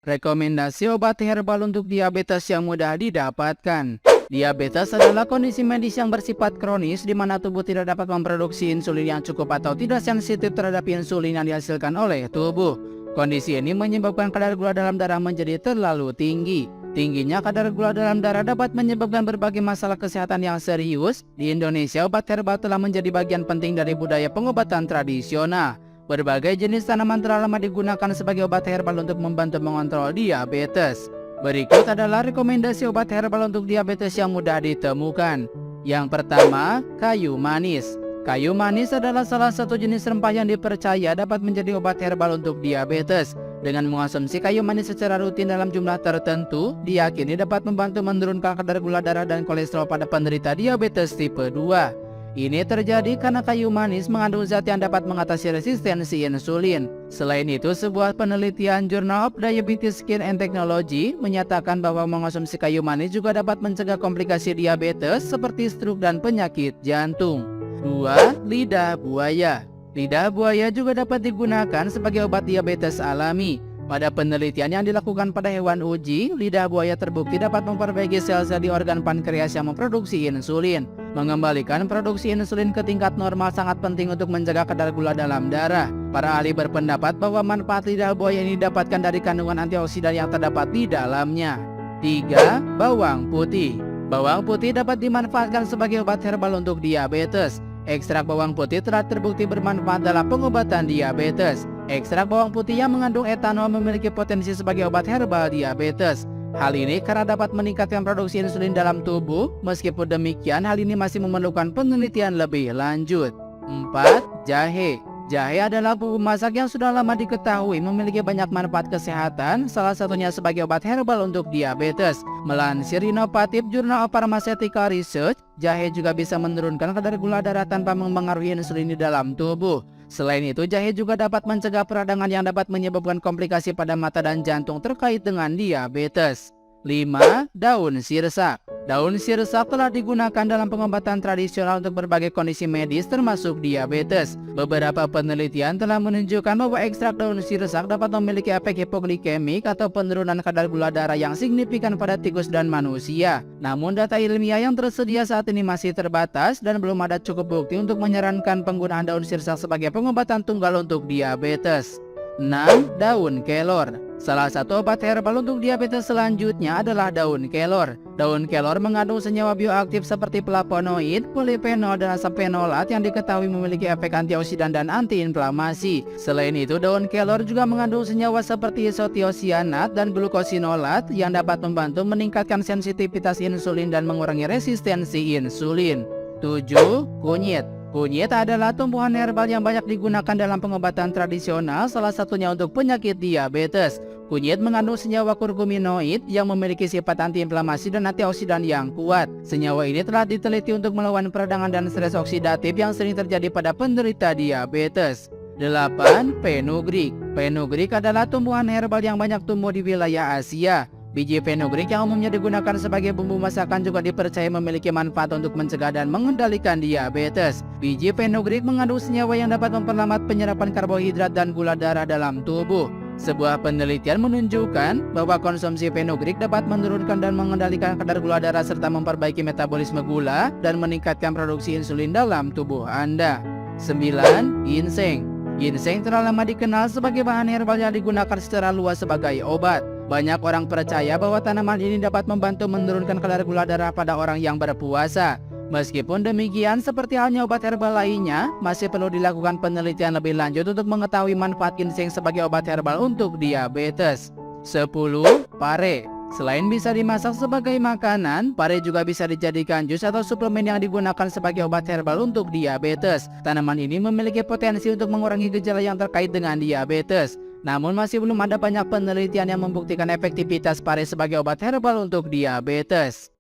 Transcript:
Rekomendasi obat herbal untuk diabetes yang mudah didapatkan. Diabetes adalah kondisi medis yang bersifat kronis di mana tubuh tidak dapat memproduksi insulin yang cukup atau tidak sensitif terhadap insulin yang dihasilkan oleh tubuh. Kondisi ini menyebabkan kadar gula dalam darah menjadi terlalu tinggi. Tingginya kadar gula dalam darah dapat menyebabkan berbagai masalah kesehatan yang serius. Di Indonesia, obat herbal telah menjadi bagian penting dari budaya pengobatan tradisional. Berbagai jenis tanaman telah lama digunakan sebagai obat herbal untuk membantu mengontrol diabetes. Berikut adalah rekomendasi obat herbal untuk diabetes yang mudah ditemukan. Yang pertama, kayu manis. Kayu manis adalah salah satu jenis rempah yang dipercaya dapat menjadi obat herbal untuk diabetes. Dengan mengonsumsi kayu manis secara rutin dalam jumlah tertentu, diyakini dapat membantu menurunkan kadar gula darah dan kolesterol pada penderita diabetes tipe 2. Ini terjadi karena kayu manis mengandung zat yang dapat mengatasi resistensi insulin. Selain itu, sebuah penelitian Journal of Diabetes Skin and Technology menyatakan bahwa mengonsumsi kayu manis juga dapat mencegah komplikasi diabetes seperti stroke dan penyakit jantung. 2. Lidah buaya. Lidah buaya juga dapat digunakan sebagai obat diabetes alami. Pada penelitian yang dilakukan pada hewan uji, lidah buaya terbukti dapat memperbaiki sel-sel di organ pankreas yang memproduksi insulin. Mengembalikan produksi insulin ke tingkat normal sangat penting untuk menjaga kadar gula dalam darah. Para ahli berpendapat bahwa manfaat lidah buaya ini didapatkan dari kandungan antioksidan yang terdapat di dalamnya. 3. Bawang putih. Bawang putih dapat dimanfaatkan sebagai obat herbal untuk diabetes. Ekstrak bawang putih telah terbukti bermanfaat dalam pengobatan diabetes. Ekstrak bawang putih yang mengandung etanol memiliki potensi sebagai obat herbal diabetes. Hal ini karena dapat meningkatkan produksi insulin dalam tubuh. Meskipun demikian, hal ini masih memerlukan penelitian lebih lanjut. 4. Jahe. Jahe adalah bumbu masak yang sudah lama diketahui memiliki banyak manfaat kesehatan, salah satunya sebagai obat herbal untuk diabetes. Melansir Innovative Journal of Pharmaceutical Research, jahe juga bisa menurunkan kadar gula darah tanpa mempengaruhi insulin di dalam tubuh. Selain itu, jahe juga dapat mencegah peradangan yang dapat menyebabkan komplikasi pada mata dan jantung terkait dengan diabetes. 5. Daun sirsak. Daun sirsak telah digunakan dalam pengobatan tradisional untuk berbagai kondisi medis termasuk diabetes. Beberapa penelitian telah menunjukkan bahwa ekstrak daun sirsak dapat memiliki efek hipoglikemik atau penurunan kadar gula darah yang signifikan pada tikus dan manusia. Namun data ilmiah yang tersedia saat ini masih terbatas dan belum ada cukup bukti untuk menyarankan penggunaan daun sirsak sebagai pengobatan tunggal untuk diabetes. 6. Daun kelor. Salah satu obat herbal untuk diabetes selanjutnya adalah daun kelor. Daun kelor mengandung senyawa bioaktif seperti flavonoid, polifenol, dan asam fenolat yang diketahui memiliki efek antioksidan dan antiinflamasi. Selain itu, daun kelor juga mengandung senyawa seperti isotiosianat dan glukosinolat yang dapat membantu meningkatkan sensitivitas insulin dan mengurangi resistensi insulin. 7. Kunyit. Kunyit adalah tumbuhan herbal yang banyak digunakan dalam pengobatan tradisional, salah satunya untuk penyakit diabetes. Kunyit mengandung senyawa kurkuminoid yang memiliki sifat antiinflamasi dan antioksidan yang kuat. Senyawa ini telah diteliti untuk melawan peradangan dan stres oksidatif yang sering terjadi pada penderita diabetes. 8. Fenugreek. Fenugreek adalah tumbuhan herbal yang banyak tumbuh di wilayah Asia. Biji fenugreek yang umumnya digunakan sebagai bumbu masakan juga dipercaya memiliki manfaat untuk mencegah dan mengendalikan diabetes. Biji fenugreek mengandung senyawa yang dapat memperlambat penyerapan karbohidrat dan gula darah dalam tubuh. Sebuah penelitian menunjukkan bahwa konsumsi fenugreek dapat menurunkan dan mengendalikan kadar gula darah serta memperbaiki metabolisme gula dan meningkatkan produksi insulin dalam tubuh Anda. 9. Ginseng. Ginseng telah lama dikenal sebagai bahan herbal yang digunakan secara luas sebagai obat. Banyak orang percaya bahwa tanaman ini dapat membantu menurunkan kadar gula darah pada orang yang berpuasa. Meskipun demikian, seperti halnya obat herbal lainnya, masih perlu dilakukan penelitian lebih lanjut untuk mengetahui manfaat ginseng sebagai obat herbal untuk diabetes. 10. Pare. Selain bisa dimasak sebagai makanan, pare juga bisa dijadikan jus atau suplemen yang digunakan sebagai obat herbal untuk diabetes. Tanaman ini memiliki potensi untuk mengurangi gejala yang terkait dengan diabetes. Namun masih belum ada banyak penelitian yang membuktikan efektivitas pare sebagai obat herbal untuk diabetes.